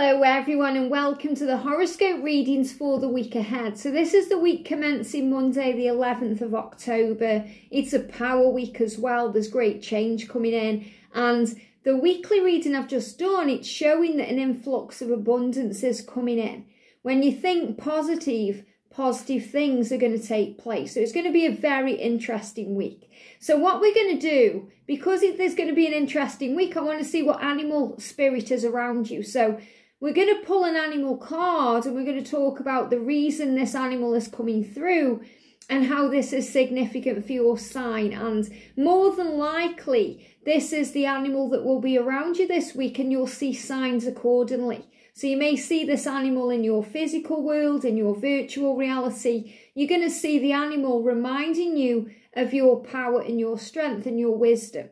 Hello everyone and welcome to the horoscope readings for the week ahead. So this is the week commencing Monday the 11th of October. It's a power week as well. There's great change coming in, and the weekly reading I've just done, it's showing that an influx of abundance is coming in. When you think positive things are going to take place. So it's going to be a very interesting week. So what we're going to do, because there's going to be an interesting week, I want to see what animal spirit is around you. So we're going to pull an animal card and we're going to talk about the reason this animal is coming through and how this is significant for your sign. And more than likely, this is the animal that will be around you this week, and you'll see signs accordingly. So you may see this animal in your physical world, in your virtual reality. You're going to see the animal reminding you of your power and your strength and your wisdom.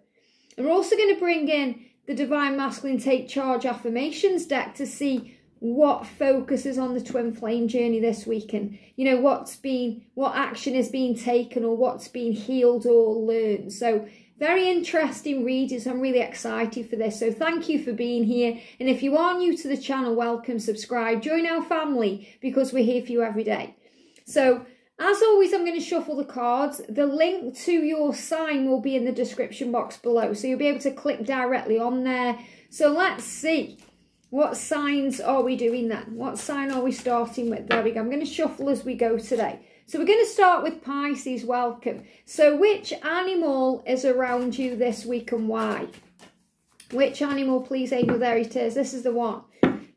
And we're also going to bring in the Divine Masculine Take Charge Affirmations deck to see what focuses on the twin flame journey this week, and what action is being taken or what's being healed or learned. So very interesting readings. I'm really excited for this. So thank you for being here. And if you are new to the channel, welcome, subscribe, join our family, because we're here for you every day. So as always, I'm going to shuffle the cards. The link to your sign will be in the description box below, so you'll be able to click directly on there. So let's see, what signs are we doing then? What sign are we starting with? There we go. I'm going to shuffle as we go today. So we're going to start with Pisces. Welcome. So which animal is around you this week and why? Which animal, please, Angel? There it is. This is the one.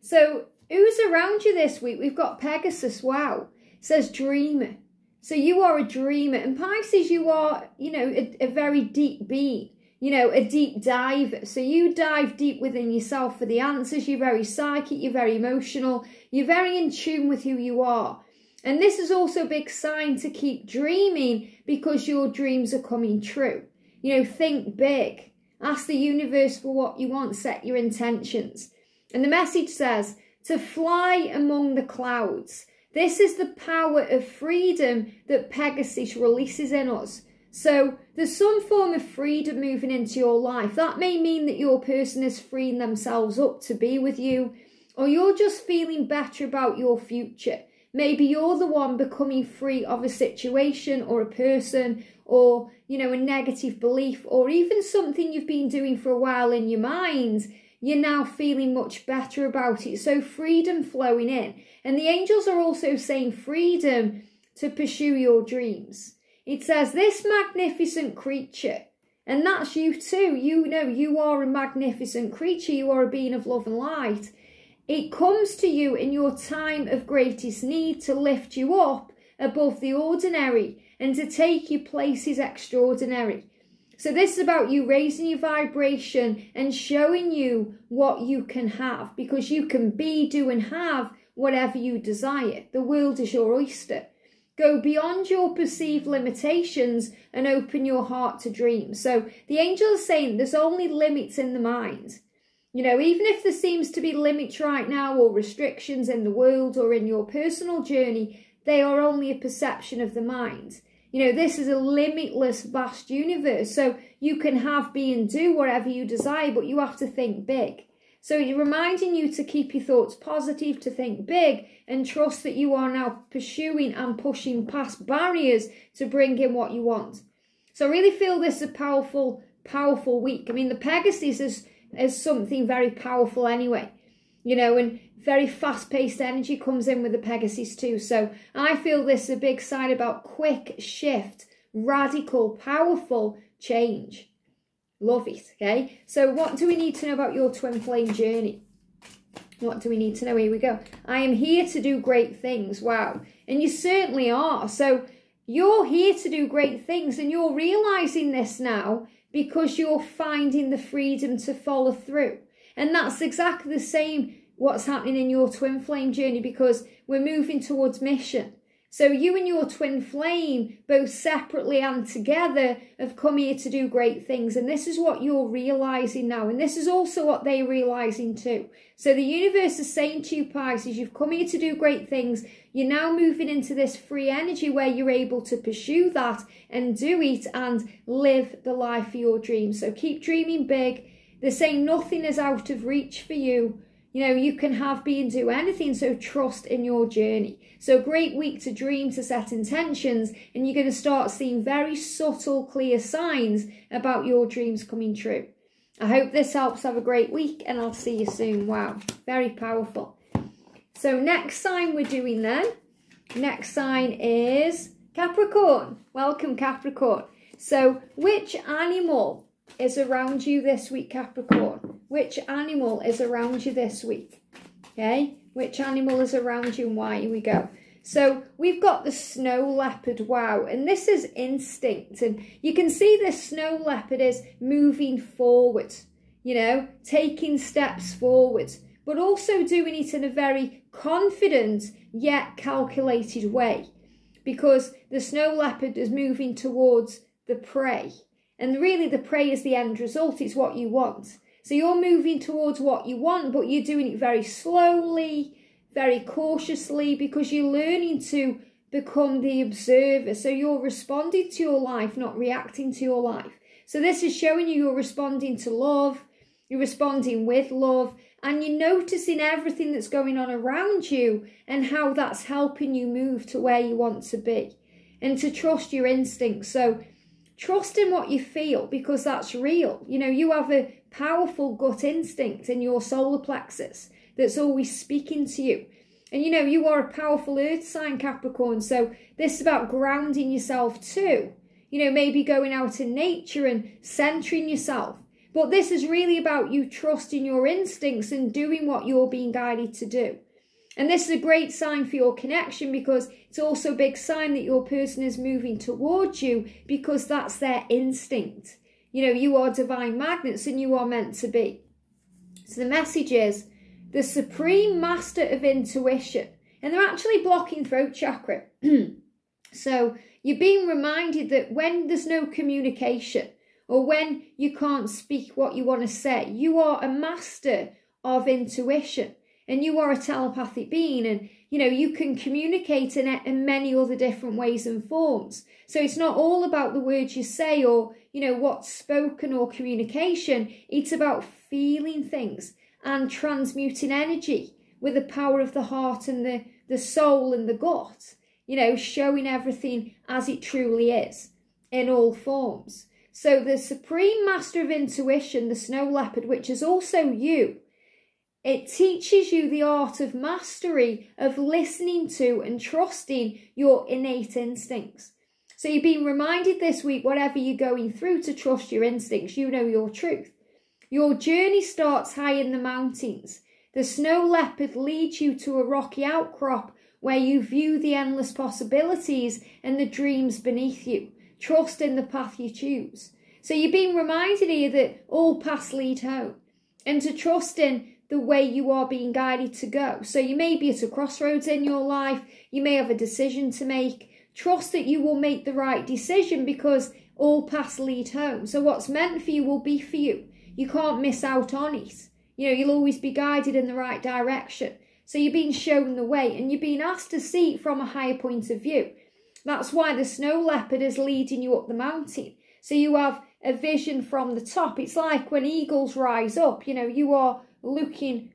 So who's around you this week? We've got Pegasus. Wow. It says dreamer. So you are a dreamer. And Pisces, you are, a very deep being. A deep diver. So you dive deep within yourself for the answers. You're very psychic. You're very emotional. You're very in tune with who you are. And this is also a big sign to keep dreaming, because your dreams are coming true. Think big. Ask the universe for what you want. Set your intentions. And the message says to fly among the clouds. This is the power of freedom that Pegasus releases in us. So there's some form of freedom moving into your life. That may mean that your person is freeing themselves up to be with you, or you're just feeling better about your future. Maybe you're the one becoming free of a situation or a person, or, a negative belief, or even something you've been doing for a while in your mind. You're now feeling much better about it. So freedom flowing in. And the angels are also saying freedom to pursue your dreams. It says this magnificent creature, and that's you too. You are a magnificent creature. You are a being of love and light. It comes to you in your time of greatest need to lift you up above the ordinary and to take you places extraordinary. So this is about you raising your vibration and showing you what you can have, because you can be, do and have whatever you desire. The world is your oyster. Go beyond your perceived limitations and open your heart to dreams. So the angels are saying there's only limits in the mind. Even if there seems to be limits right now or restrictions in the world or in your personal journey, they are only a perception of the mind. This is a limitless, vast universe. So you can have, be and do whatever you desire, but you have to think big. So you're reminding you to keep your thoughts positive, to think big, and trust that you are now pursuing and pushing past barriers to bring in what you want. So I really feel this is a powerful, powerful week. I mean, the Pegasus is something very powerful anyway, and very fast-paced energy comes in with the Pegasus too. So I feel this is a big sign about quick shift, radical, powerful change. Love it, okay? So what do we need to know about your twin flame journey? What do we need to know? Here we go. I am here to do great things. Wow. And you certainly are. So you're here to do great things, and you're realizing this now because you're finding the freedom to follow through. And that's exactly the same what's happening in your twin flame journey, because we're moving towards mission. So you and your twin flame, both separately and together, have come here to do great things. And this is what you're realizing now. And this is also what they're realizing too. So the universe is saying to you, Pisces, you've come here to do great things. You're now moving into this free energy where you're able to pursue that and do it and live the life of your dreams. So keep dreaming big. They're saying nothing is out of reach for you. You know, you can be and do anything, so trust in your journey. So great week to dream, to set intentions, and you're going to start seeing very subtle, clear signs about your dreams coming true. I hope this helps. Have a great week, and I'll see you soon. Wow, very powerful. So next sign we're doing then. Next sign is Capricorn. Welcome, Capricorn. So which animal is around you this week, Capricorn? Which animal is around you this week? Okay, which animal is around you and why? Here we go. So we've got the snow leopard. Wow, and this is instinct, and you can see this snow leopard is moving forward, you know, taking steps forward, but also doing it in a very confident yet calculated way, because the snow leopard is moving towards the prey, and really the prey is the end result. It's what you want. So you're moving towards what you want, but you're doing it very slowly, very cautiously, because you're learning to become the observer. So you're responding to your life, not reacting to your life. So this is showing you're responding to love, you're responding with love, and you're noticing everything that's going on around you and how that's helping you move to where you want to be, and to trust your instincts. So trust in what you feel, because that's real. You know, you have a powerful gut instinct in your solar plexus that's always speaking to you. And you know, you are a powerful earth sign, Capricorn. So this is about grounding yourself too. You know, maybe going out in nature and centering yourself. But this is really about you trusting your instincts and doing what you're being guided to do. And this is a great sign for your connection, because it's also a big sign that your person is moving towards you, because that's their instinct. You know, you are divine magnets and you are meant to be. So the message is the supreme master of intuition. And they're actually blocking throat chakra. So you're being reminded that when there's no communication, or when you can't speak what you want to say, you are a master of intuition, and you are a telepathic being, and you know, you can communicate in many other different ways and forms. So it's not all about the words you say, or you know, what's spoken or communication. It's about feeling things and transmuting energy with the power of the heart and the soul and the gut, you know, showing everything as it truly is in all forms. So the supreme master of intuition, the snow leopard, which is also you, it teaches you the art of mastery of listening to and trusting your innate instincts. So you're being reminded this week, whatever you're going through, to trust your instincts. You know your truth. Your journey starts high in the mountains. The snow leopard leads you to a rocky outcrop where you view the endless possibilities and the dreams beneath you. Trust in the path you choose. So you're being reminded here that all paths lead home, and to trust in the way you are being guided to go. So you may be at a crossroads in your life. You may have a decision to make. Trust that you will make the right decision, because all paths lead home. So what's meant for you will be for you. You can't miss out on it. You know, you'll always be guided in the right direction. So you're being shown the way, and you're being asked to see it from a higher point of view. That's why the snow leopard is leading you up the mountain. So you have a vision from the top. It's like when eagles rise up, you know, you are looking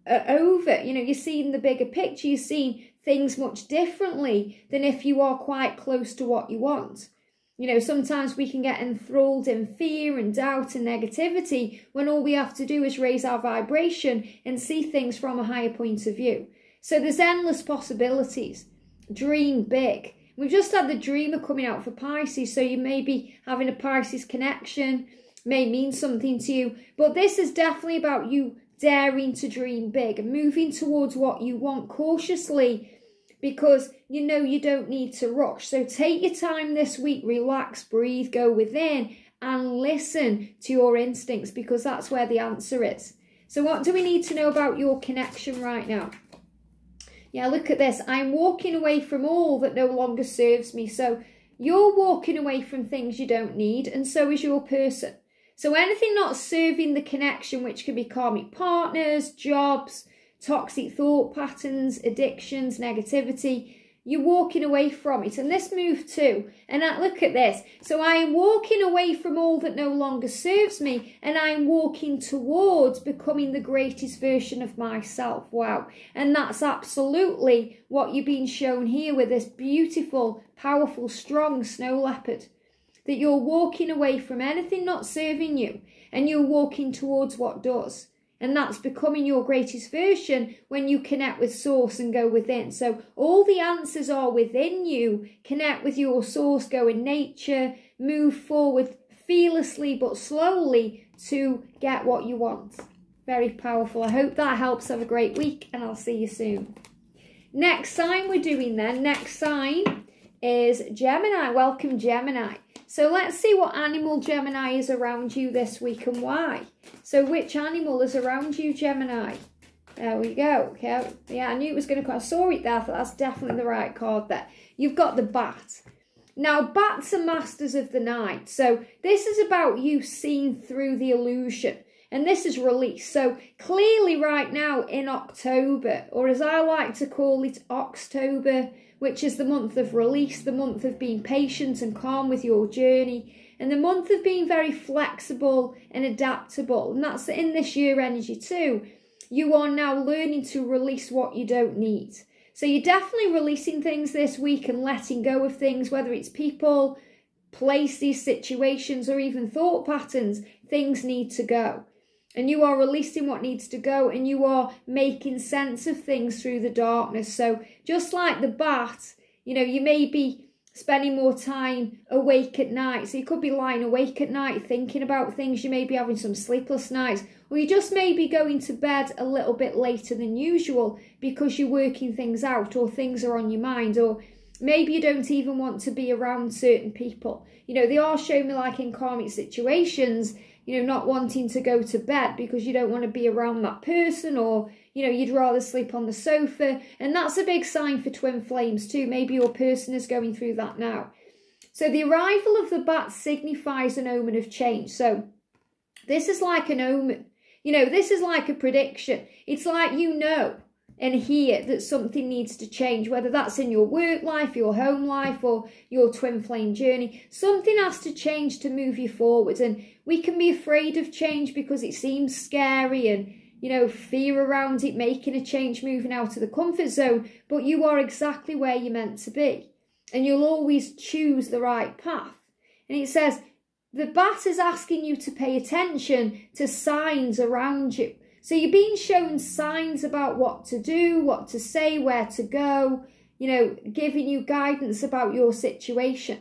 over, you know, you're seeing the bigger picture, you're seeing things much differently than if you are quite close to what you want. You know, sometimes we can get enthralled in fear and doubt and negativity, when all we have to do is raise our vibration and see things from a higher point of view. So there's endless possibilities. Dream big. We've just had the Dreamer coming out for Pisces, so you may be having a Pisces connection, may mean something to you. But this is definitely about you daring to dream big and moving towards what you want cautiously, because you know you don't need to rush. So take your time this week, relax, breathe, go within and listen to your instincts, because that's where the answer is. So what do we need to know about your connection right now? Yeah, look at this. I'm walking away from all that no longer serves me. So you're walking away from things you don't need, and so is your person. So anything not serving the connection, which can be karmic partners, jobs, toxic thought patterns, addictions, negativity, you're walking away from it. And this move too, and look at this. So I am walking away from all that no longer serves me, and I am walking towards becoming the greatest version of myself. Wow. And that's absolutely what you're being shown here with this beautiful, powerful, strong snow leopard. That you're walking away from anything not serving you, and you're walking towards what does. And that's becoming your greatest version when you connect with source and go within. So all the answers are within you. Connect with your source, go in nature, move forward fearlessly but slowly to get what you want. Very powerful. I hope that helps. Have a great week, and I'll see you soon. Next sign we're doing then. Next sign is Gemini. Welcome, Gemini. So let's see what animal Gemini is around you this week and why. So which animal is around you, Gemini? There we go. Okay. Yeah, I knew it was going to come. I saw it there. I thought that's definitely the right card there. You've got the bat. Now, bats are masters of the night. So this is about you seeing through the illusion. And this is release. So clearly right now in October, or as I like to call it, Oxtober, which is the month of release, the month of being patient and calm with your journey, and the month of being very flexible and adaptable. And that's in this year energy too. You are now learning to release what you don't need. So you're definitely releasing things this week and letting go of things, whether it's people, places, situations, or even thought patterns. Things need to go. And you are releasing what needs to go, and you are making sense of things through the darkness. So just like the bat, you know, you may be spending more time awake at night. So you could be lying awake at night thinking about things. You may be having some sleepless nights, or you just may be going to bed a little bit later than usual because you're working things out, or things are on your mind, or maybe you don't even want to be around certain people. You know, they are showing me like in karmic situations, you know, not wanting to go to bed because you don't want to be around that person, or, you know, you'd rather sleep on the sofa. And that's a big sign for twin flames too. Maybe your person is going through that now. So the arrival of the bat signifies an omen of change. So this is like an omen. You know, this is like a prediction. It's like, you know, and hear that something needs to change, whether that's in your work life, your home life, or your twin flame journey. Something has to change to move you forward. And we can be afraid of change because it seems scary, and, you know, fear around it, making a change, moving out of the comfort zone. But you are exactly where you're meant to be, and you'll always choose the right path. And it says, the bat is asking you to pay attention to signs around you. So you're being shown signs about what to do, what to say, where to go, you know, giving you guidance about your situation.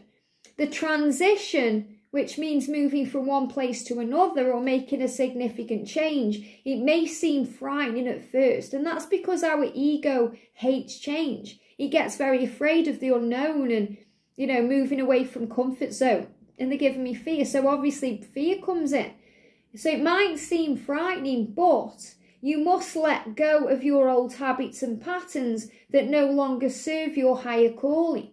The transition, which means moving from one place to another or making a significant change, it may seem frightening at first. And that's because our ego hates change. It gets very afraid of the unknown and, you know, moving away from comfort zone. And they're giving me fear. So obviously fear comes in. So it might seem frightening, but you must let go of your old habits and patterns that no longer serve your higher calling.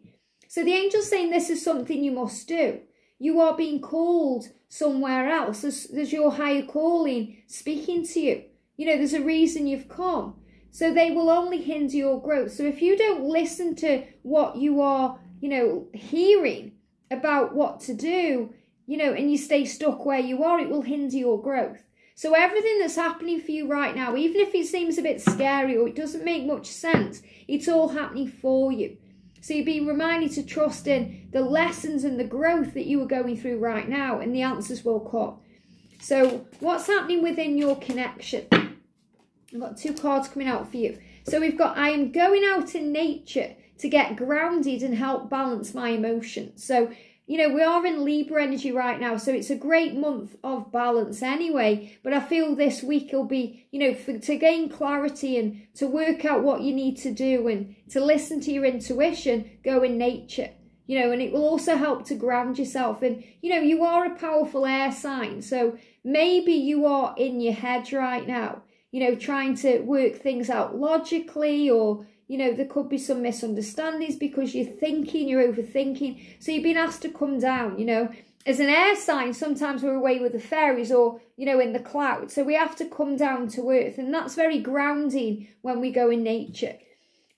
So the angel's saying this is something you must do. You are being called somewhere else. There's your higher calling speaking to you. You know, there's a reason you've come. So they will only hinder your growth. So if you don't listen to what you are, you know, hearing about what to do, you know, and you stay stuck where you are, it will hinder your growth. So everything that's happening for you right now, even if it seems a bit scary or it doesn't make much sense, it's all happening for you. So you're being reminded to trust in the lessons and the growth that you are going through right now, and the answers will come. So what's happening within your connection? I've got two cards coming out for you. So we've got, I am going out in nature to get grounded and help balance my emotions. So, you know, we are in Libra energy right now, so it's a great month of balance anyway. But I feel this week will be, you know, to gain clarity and to work out what you need to do and to listen to your intuition, go in nature, you know, and it will also help to ground yourself. And, you know, you are a powerful air sign, so maybe you are in your head right now, you know, trying to work things out logically, or, you know, there could be some misunderstandings because you're thinking, you're overthinking. So you've been asked to come down, you know. As an air sign, sometimes we're away with the fairies or, you know, in the clouds. So we have to come down to earth. And that's very grounding when we go in nature.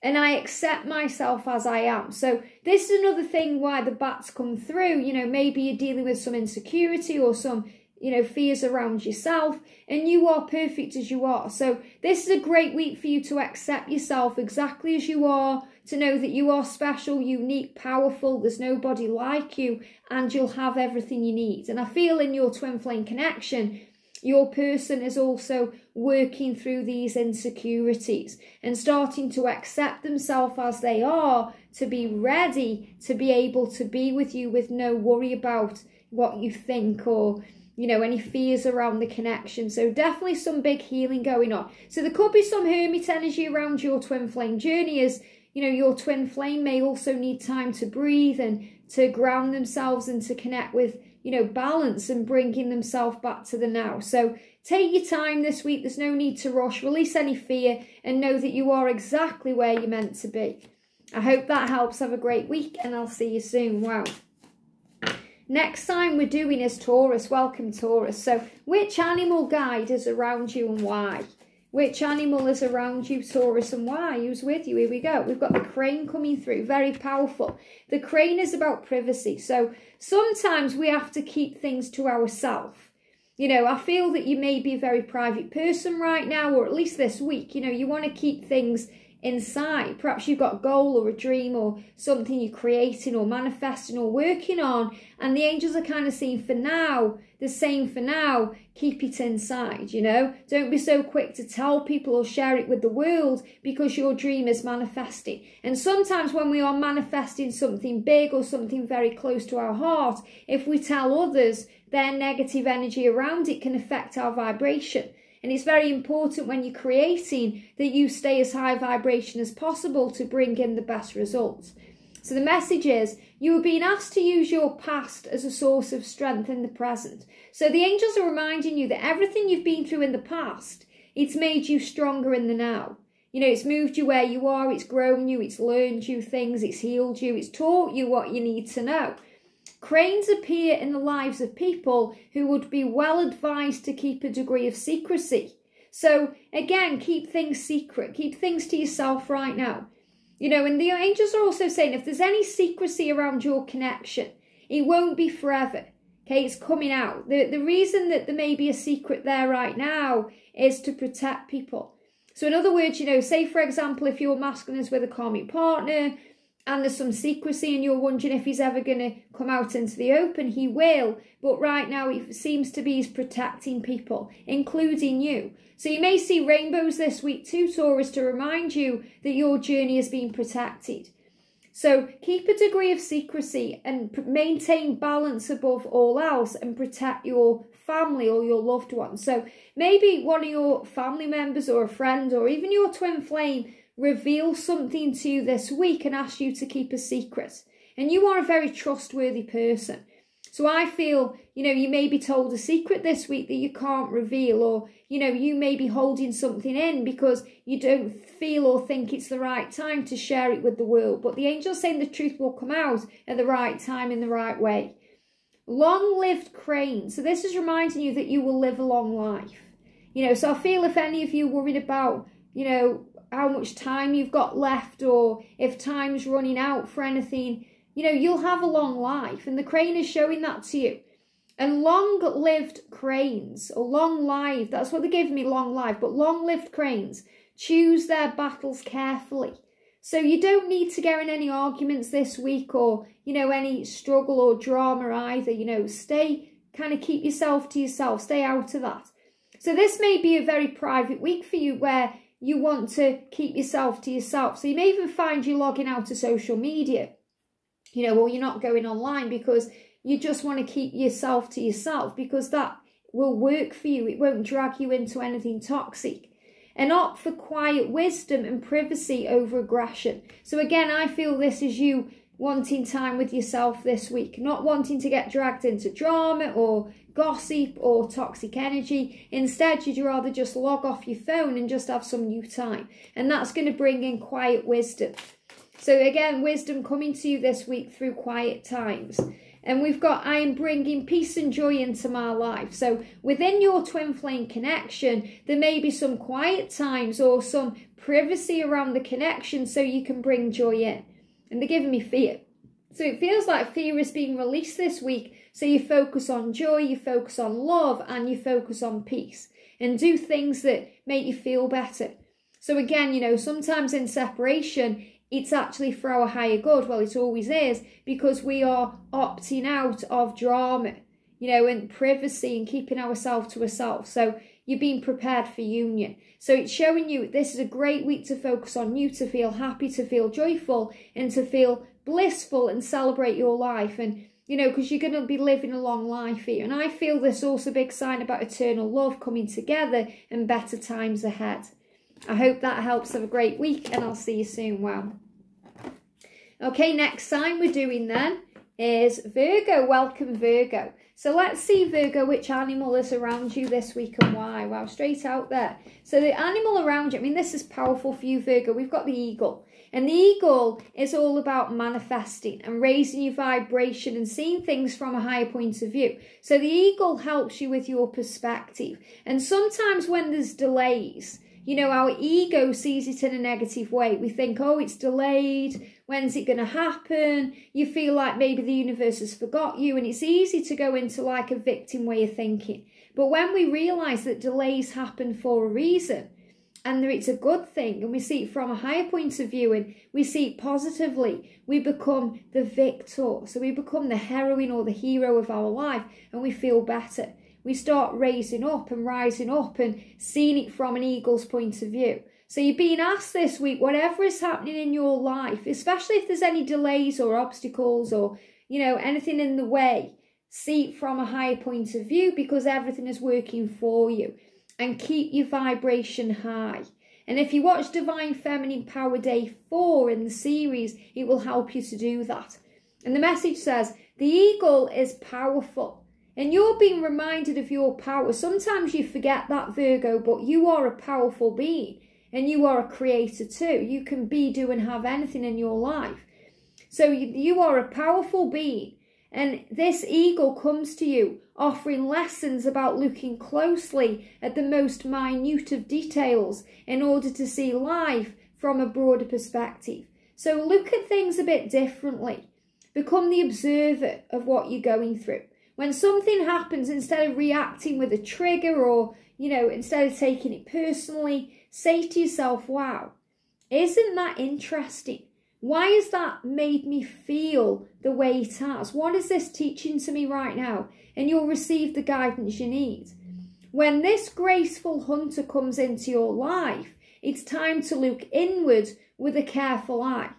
and I accept myself as I am. So this is another thing why the bats come through. You know, maybe you're dealing with some insecurity or some, you know, fears around yourself, and you are perfect as you are. So this is a great week for you to accept yourself exactly as you are, to know that you are special, unique, powerful, there's nobody like you, and you'll have everything you need. And I feel in your twin flame connection, your person is also working through these insecurities and starting to accept themselves as they are, to be ready to be able to be with you with no worry about what you think or, you know, any fears around the connection. So definitely some big healing going on. So there could be some hermit energy around your twin flame journey, as, you know, your twin flame may also need time to breathe and to ground themselves and to connect with, you know, balance and bringing themselves back to the now. So take your time this week. There's no need to rush. Release any fear and know that you are exactly where you're meant to be. I hope that helps. Have a great week, and I'll see you soon. Wow. Next sign we're doing is Taurus. Welcome, Taurus. So which animal guide is around you and why? Which animal is around you, Taurus, and why? Who's with you? Here we go. We've got the crane coming through. Very powerful. The crane is about privacy. So sometimes we have to keep things to ourselves. You know, I feel that you may be a very private person right now, or at least this week. You know, you want to keep things inside. Perhaps you've got a goal or a dream or something you're creating or manifesting or working on, and the angels are kind of saying for now, they're saying for now, keep it inside, you know. Don't be so quick to tell people or share it with the world, because your dream is manifesting. And sometimes when we are manifesting something big or something very close to our heart, if we tell others, their negative energy around it can affect our vibration. And it's very important when you're creating that you stay as high vibration as possible to bring in the best results. So the message is, you are being asked to use your past as a source of strength in the present. So the angels are reminding you that everything you've been through in the past, it's made you stronger in the now. You know, it's moved you where you are, it's grown you, it's learned you things, it's healed you, it's taught you what you need to know. Cranes appear in the lives of people who would be well advised to keep a degree of secrecy. So again, keep things secret, keep things to yourself right now. You know, and the angels are also saying if there's any secrecy around your connection, it won't be forever. Okay, it's coming out. The reason that there may be a secret there right now is to protect people. So in other words, you know, say for example, if your masculine is with a karmic partner, and there's some secrecy and you're wondering if he's ever going to come out into the open, he will. But right now it seems to be he's protecting people, including you. So you may see rainbows this week too, Taurus, to remind you that your journey is being protected. So keep a degree of secrecy and maintain balance above all else, and protect your family or your loved ones. So maybe one of your family members or a friend or even your twin flame reveal something to you this week and ask you to keep a secret. And you are a very trustworthy person. So I feel, you know, you may be told a secret this week that you can't reveal, or, you know, you may be holding something in because you don't feel or think it's the right time to share it with the world. But the angel's saying the truth will come out at the right time in the right way. Long-lived crane. So this is reminding you that you will live a long life. You know, so I feel if any of you worried about, you know, how much time you've got left, or if time's running out for anything, you know, you'll have a long life, and the crane is showing that to you. And long-lived cranes, or long-lived, that's what they gave me, long life, but long-lived cranes choose their battles carefully. So you don't need to get in any arguments this week, or, you know, any struggle or drama either. You know, keep yourself to yourself, stay out of that. So this may be a very private week for you, where you want to keep yourself to yourself. So you may even find you logging out of social media, you know, or you're not going online because you just want to keep yourself to yourself, because that will work for you. It won't drag you into anything toxic. And opt for quiet wisdom and privacy over aggression. So again, I feel this is you wanting time with yourself this week, not wanting to get dragged into drama or gossip or toxic energy. Instead, you'd rather just log off your phone and just have some new time. And that's going to bring in quiet wisdom. So again, wisdom coming to you this week through quiet times. And we've got, I am bringing peace and joy into my life. So within your twin flame connection, there may be some quiet times or some privacy around the connection so you can bring joy in. And they're giving me fear. So it feels like fear is being released this week. So you focus on joy, you focus on love, and you focus on peace. And do things that make you feel better. So again, you know, sometimes in separation, it's actually for our higher good. Well, it always is, because we are opting out of drama, you know, and privacy and keeping ourselves to ourselves. So you're being prepared for union. So it's showing you this is a great week to focus on you, to feel happy, to feel joyful, and to feel blissful and celebrate your life. And, you know, because you're going to be living a long life here. And I feel this also a big sign about eternal love coming together and better times ahead. I hope that helps. Have a great week, and I'll see you soon. Wow. Okay, next sign we're doing then is Virgo. Welcome, Virgo. So let's see, Virgo, which animal is around you this week and why. Wow, straight out there. So the animal around you, I mean, this is powerful for you, Virgo. We've got the eagle. And the eagle is all about manifesting and raising your vibration and seeing things from a higher point of view. So the eagle helps you with your perspective. And sometimes when there's delays, you know, our ego sees it in a negative way. We think, oh, it's delayed. When's it going to happen? You feel like maybe the universe has forgot you. And it's easy to go into like a victim way of thinking. But when we realise that delays happen for a reason, and that it's a good thing, and we see it from a higher point of view, and we see it positively, we become the victor. So we become the heroine or the hero of our life, and we feel better. We start raising up and rising up and seeing it from an eagle's point of view. So you're being asked this week, whatever is happening in your life, especially if there's any delays or obstacles or, you know, anything in the way, see it from a higher point of view, because everything is working for you. And keep your vibration high. And if you watch Divine Feminine Power Day 4 in the series, it will help you to do that. And the message says, the eagle is powerful. And you're being reminded of your power. Sometimes you forget that, Virgo, but you are a powerful being. And you are a creator too. You can be, do, and have anything in your life. So you are a powerful being. And this eagle comes to you offering lessons about looking closely at the most minute of details in order to see life from a broader perspective. So look at things a bit differently. Become the observer of what you're going through. When something happens, instead of reacting with a trigger or, you know, instead of taking it personally, say to yourself, wow, isn't that interesting? Why has that made me feel the way it has? What is this teaching to me right now? And you'll receive the guidance you need. When this graceful hunter comes into your life, it's time to look inward with a careful eye.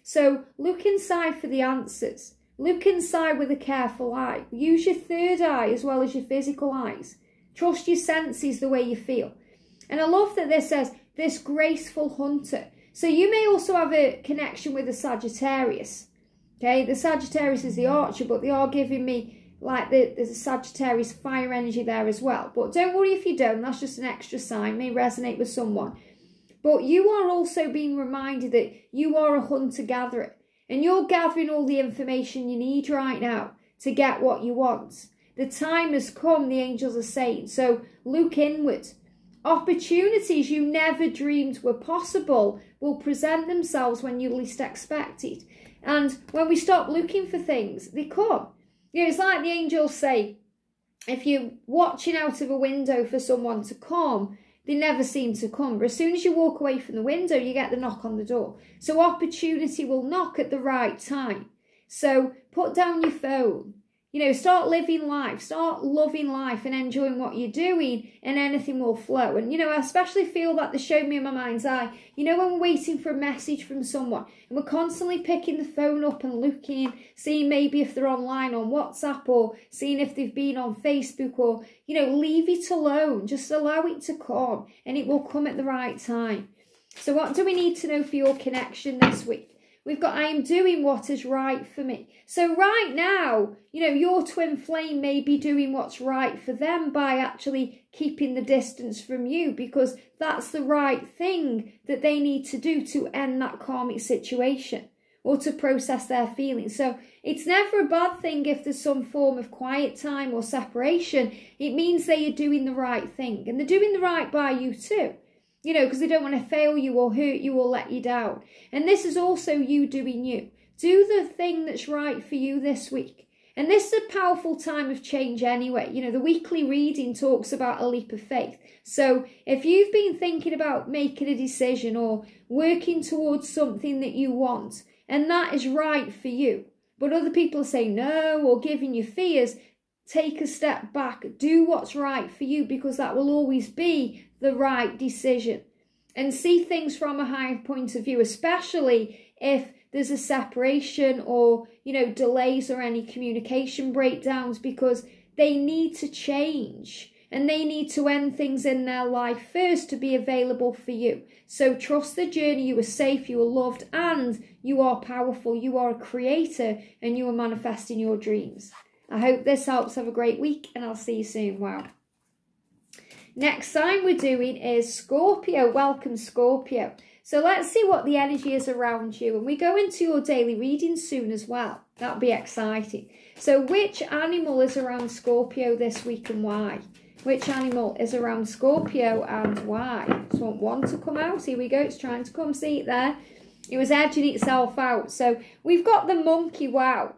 So look inside for the answers. Look inside with a careful eye. Use your third eye as well as your physical eyes. Trust your senses the way you feel. And I love that this says, this graceful hunter. So you may also have a connection with the Sagittarius. Okay, the Sagittarius is the archer, but they are giving me like there's a Sagittarius fire energy there as well. But don't worry if you don't, that's just an extra sign, may resonate with someone. But you are also being reminded that you are a hunter-gatherer. And you're gathering all the information you need right now to get what you want. The time has come, the angels are saying. So look inward. Opportunities you never dreamed were possible will present themselves when you least expect it. And when we stop looking for things, they come. You know, it's like the angels say, if you're watching out of a window for someone to come, they never seem to come. But as soon as you walk away from the window, you get the knock on the door. So opportunity will knock at the right time. So put down your phone. You know, start living life, start loving life and enjoying what you're doing, and anything will flow. And, you know, I especially feel that they showed me in my mind's eye, you know, when we're waiting for a message from someone and we're constantly picking the phone up and looking, seeing maybe if they're online on WhatsApp or seeing if they've been on Facebook, or, you know, leave it alone. Just allow it to come, and it will come at the right time. So what do we need to know for your connection this week? We've got, I am doing what is right for me. So right now, you know, your twin flame may be doing what's right for them by actually keeping the distance from you, because that's the right thing that they need to do to end that karmic situation. or to process their feelings. So it's never a bad thing if there's some form of quiet time or separation. It means they are doing the right thing, and they're doing the right by you too. You know, because they don't want to fail you or hurt you or let you down. And this is also you doing you. Do the thing that's right for you this week. And this is a powerful time of change anyway. You know, the weekly reading talks about a leap of faith. So if you've been thinking about making a decision or working towards something that you want, and that is right for you, but other people are saying no or giving you fears, take a step back. Do what's right for you, because that will always be the right decision. And see things from a higher point of view, especially if there's a separation or, you know, delays or any communication breakdowns, because they need to change and they need to end things in their life first to be available for you. So trust the journey. You are safe, you are loved, and you are powerful. You are a creator and you are manifesting your dreams. I hope this helps. Have a great week and I'll see you soon. Wow. Next sign we're doing is Scorpio. Welcome, Scorpio. So let's see what the energy is around you. And we go into your daily reading soon as well. That'll be exciting. So which animal is around Scorpio this week and why? Which animal is around Scorpio and why? Just want one to come out. Here we go. It's trying to come. See it there? It was edging itself out. So we've got the monkey. Wow.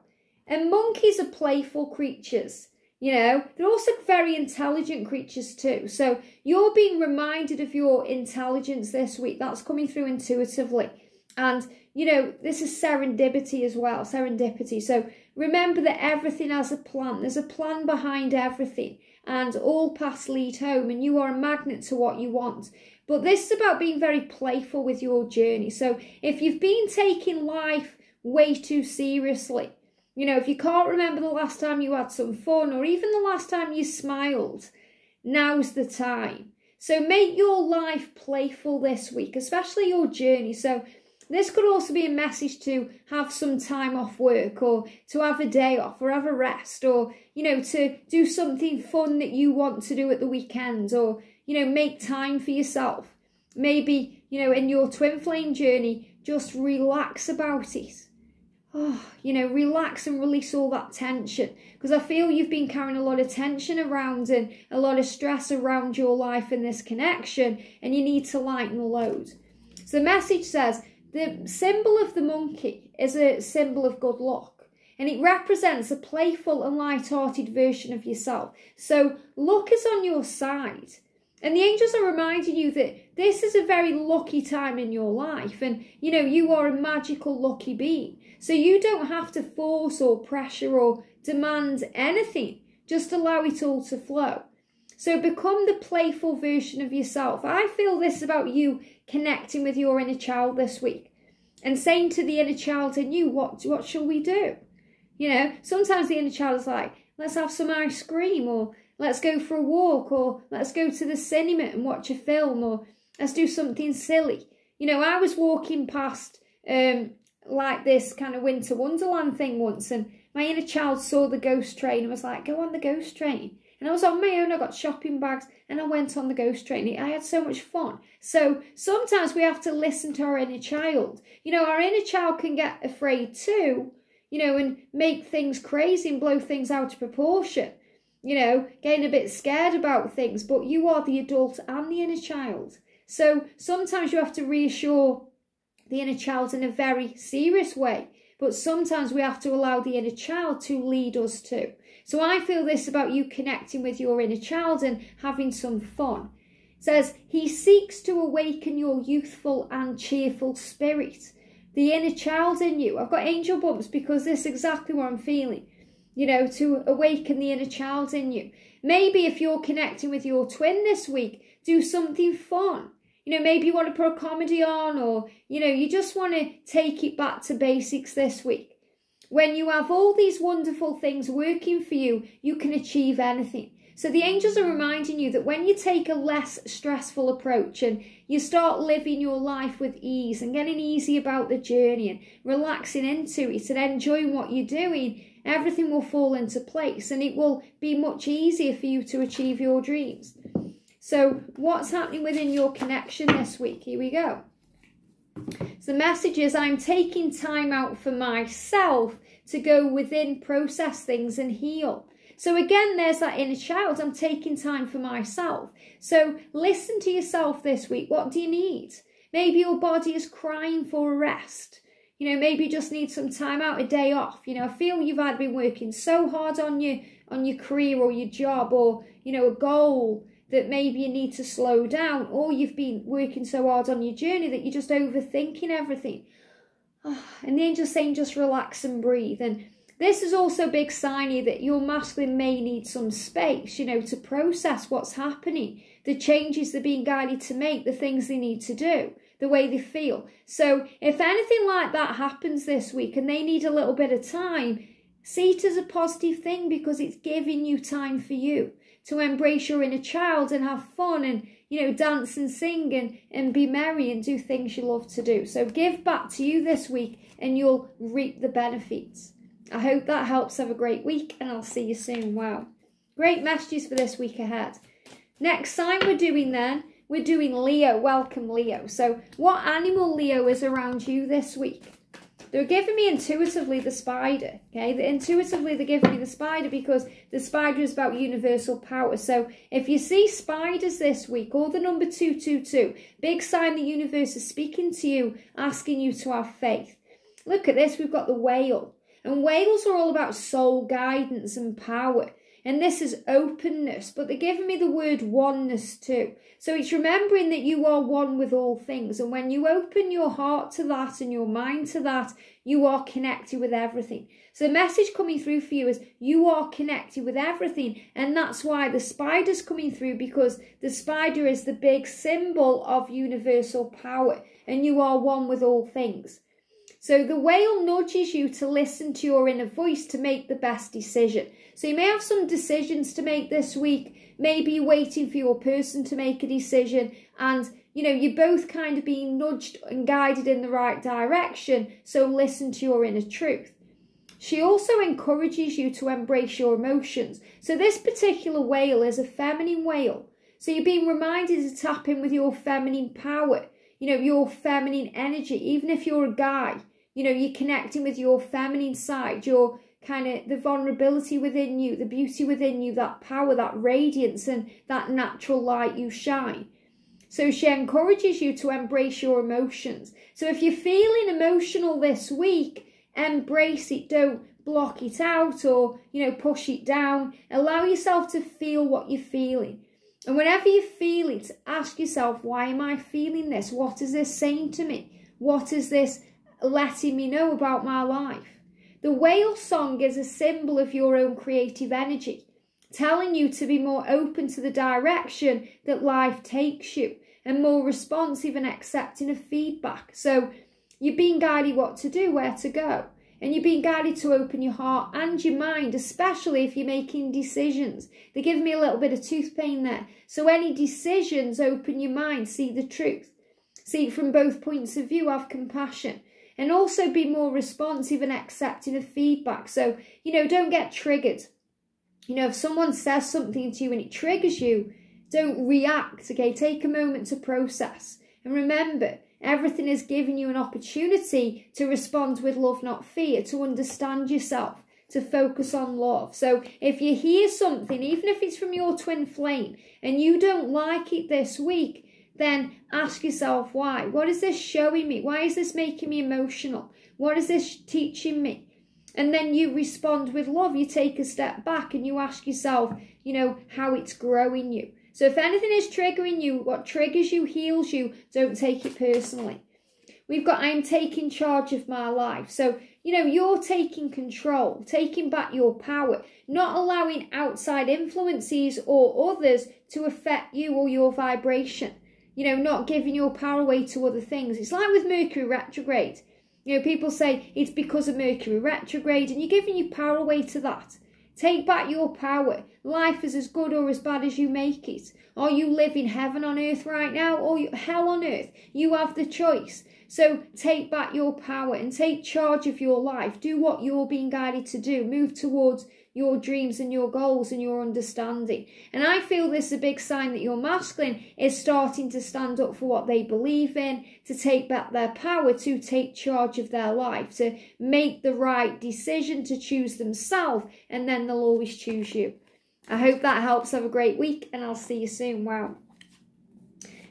And monkeys are playful creatures. You know, they're also very intelligent creatures too. So you're being reminded of your intelligence this week. That's coming through intuitively. And, you know, this is serendipity as well. Serendipity. So remember that everything has a plan. There's a plan behind everything. And all paths lead home. And you are a magnet to what you want. But this is about being very playful with your journey. So if you've been taking life way too seriously, you know, if you can't remember the last time you had some fun or even the last time you smiled, now's the time. So make your life playful this week, especially your journey. So this could also be a message to have some time off work or to have a day off or have a rest or, you know, to do something fun that you want to do at the weekend or, you know, make time for yourself. Maybe, you know, in your twin flame journey, just relax about it. Oh, you know, relax and release all that tension, because I feel you've been carrying a lot of tension around and a lot of stress around your life and this connection, and you need to lighten the load. So the message says the symbol of the monkey is a symbol of good luck, and it represents a playful and light-hearted version of yourself. So luck is on your side. And the angels are reminding you that this is a very lucky time in your life. And, you know, you are a magical, lucky being. So you don't have to force or pressure or demand anything. Just allow it all to flow. So become the playful version of yourself. I feel this about you connecting with your inner child this week. And saying to the inner child in you, what shall we do? You know, sometimes the inner child is like, let's have some ice cream, or let's go for a walk, or let's go to the cinema and watch a film, or let's do something silly. You know, I was walking past like this kind of winter wonderland thing once, and my inner child saw the ghost train and was like, go on the ghost train. And I was on my own, I got shopping bags, and I went on the ghost train. I had so much fun. So sometimes we have to listen to our inner child. You know, our inner child can get afraid too, you know, and make things crazy and blow things out of proportion. You know, getting a bit scared about things, but you are the adult and the inner child. So sometimes you have to reassure the inner child in a very serious way, but sometimes we have to allow the inner child to lead us too. So I feel this about you connecting with your inner child and having some fun. It says, he seeks to awaken your youthful and cheerful spirit. The inner child in you. I've got angel bumps because this is exactly what I'm feeling. You know, to awaken the inner child in you. Maybe if you're connecting with your twin this week, do something fun. You know, maybe you want to put a comedy on, or, you know, you just want to take it back to basics this week. When you have all these wonderful things working for you, you can achieve anything. So the angels are reminding you that when you take a less stressful approach and you start living your life with ease and getting easy about the journey and relaxing into it and enjoying what you're doing, everything will fall into place and it will be much easier for you to achieve your dreams. So what's happening within your connection this week? Here we go. So the message is I'm taking time out for myself to go within, process things and heal. So again, there's that inner child. I'm taking time for myself. So listen to yourself this week. What do you need? Maybe your body is crying for a rest. You know, maybe you just need some time out, a day off. You know, I feel you've had been working so hard on your career or your job, or, you know, a goal that maybe you need to slow down, or you've been working so hard on your journey that you're just overthinking everything. And the angel's saying just relax and breathe. And this is also a big sign here that your masculine may need some space, you know, to process what's happening, the changes they're being guided to make, the things they need to do, the way they feel. So if anything like that happens this week and they need a little bit of time, see it as a positive thing, because it's giving you time for you to embrace your inner child and have fun and, you know, dance and sing and be merry and do things you love to do. So give back to you this week and you'll reap the benefits. I hope that helps. Have a great week and I'll see you soon. Wow. Great messages for this week ahead. Next sign we're doing Leo. Welcome, Leo. So what animal, Leo, is around you this week? They're giving me intuitively the spider, okay? Intuitively they're giving me the spider because the spider is about universal power. So if you see spiders this week, or the number 222, big sign the universe is speaking to you, asking you to have faith. Look at this, we've got the whale. And whales are all about soul guidance and power. And this is openness, but they're giving me the word oneness too. So it's remembering that you are one with all things. And when you open your heart to that and your mind to that, you are connected with everything. So the message coming through for you is you are connected with everything. And that's why the spider's coming through, because the spider is the big symbol of universal power. And you are one with all things. So the whale nudges you to listen to your inner voice to make the best decision. So you may have some decisions to make this week. Maybe you're waiting for your person to make a decision and, you know, you're both kind of being nudged and guided in the right direction. So listen to your inner truth. She also encourages you to embrace your emotions. So this particular whale is a feminine whale. So you're being reminded to tap in with your feminine power, you know, your feminine energy. Even if you're a guy, you know, you're connecting with your feminine side, your kind of the vulnerability within you, the beauty within you, that power, that radiance and that natural light you shine. So she encourages you to embrace your emotions. So if you're feeling emotional this week, embrace it. Don't block it out or, you know, push it down. Allow yourself to feel what you're feeling. And whenever you feel it, ask yourself, why am I feeling this? What is this saying to me? What is this letting me know about my life? The whale song is a symbol of your own creative energy, telling you to be more open to the direction that life takes you and more responsive and accepting of feedback. So you're being guided what to do, where to go. And you're being guided to open your heart and your mind, especially if you're making decisions. They're giving me a little bit of tooth pain there. So any decisions, open your mind, see the truth. See it from both points of view, have compassion. And also be more responsive and accepting of feedback. So, you know, don't get triggered. You know, if someone says something to you and it triggers you, don't react, okay? Take a moment to process. And remember, everything is giving you an opportunity to respond with love, not fear, to understand yourself, to focus on love. So if you hear something, even if it's from your twin flame, and you don't like it this week, then ask yourself why. What is this showing me? Why is this making me emotional? What is this teaching me? And then you respond with love. You take a step back and you ask yourself, you know, how it's growing you. So if anything is triggering you, what triggers you, heals you, don't take it personally. We've got, I'm taking charge of my life. So, you know, you're taking control, taking back your power, not allowing outside influences or others to affect you or your vibration. You know, not giving your power away to other things. It's like with Mercury retrograde. You know, people say it's because of Mercury retrograde and you're giving your power away to that. Take back your power. Life is as good or as bad as you make it. Are you living heaven on earth right now or hell on earth? You have the choice. So take back your power and take charge of your life. Do what you're being guided to do. Move towards your dreams and your goals and your understanding. And I feel this is a big sign that your masculine is starting to stand up for what they believe in, to take back their power, to take charge of their life, to make the right decision, to choose themselves, and then they'll always choose you. I hope that helps. Have a great week, and I'll see you soon. Wow.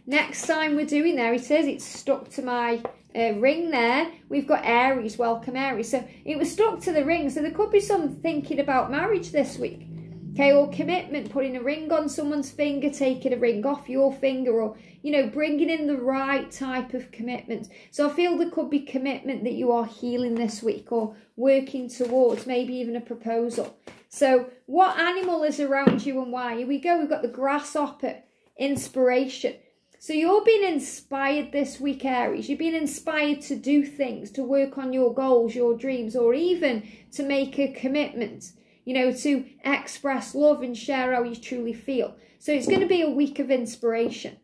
Next sign we're doing, there it is. It's stuck to my ring there. We've got Aries. Welcome, Aries. So it was stuck to the ring. So there could be some thinking about marriage this week. Okay, or commitment, putting a ring on someone's finger, taking a ring off your finger, or, you know, bringing in the right type of commitment. So I feel there could be commitment that you are healing this week or working towards, maybe even a proposal. So what animal is around you and why? Here we go. We've got the grasshopper, inspiration. So you're being inspired this week, Aries. You're being inspired to do things, to work on your goals, your dreams, or even to make a commitment, you know, to express love and share how you truly feel. So it's going to be a week of inspiration.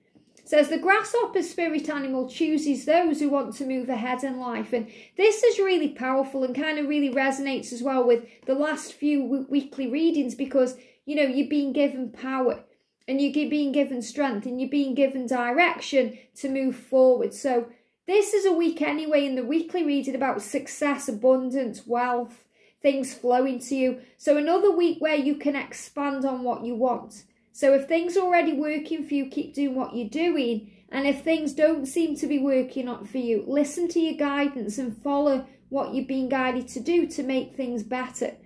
So as the grasshopper spirit animal chooses those who want to move ahead in life. And this is really powerful and kind of really resonates as well with the last few weekly readings, because, you know, you're being given power. And you're being given strength and you're being given direction to move forward. So this is a week anyway in the weekly reading about success, abundance, wealth, things flowing to you. So another week where you can expand on what you want. So if things are already working for you, keep doing what you're doing. And if things don't seem to be working out for you, listen to your guidance and follow what you're being guided to do to make things better.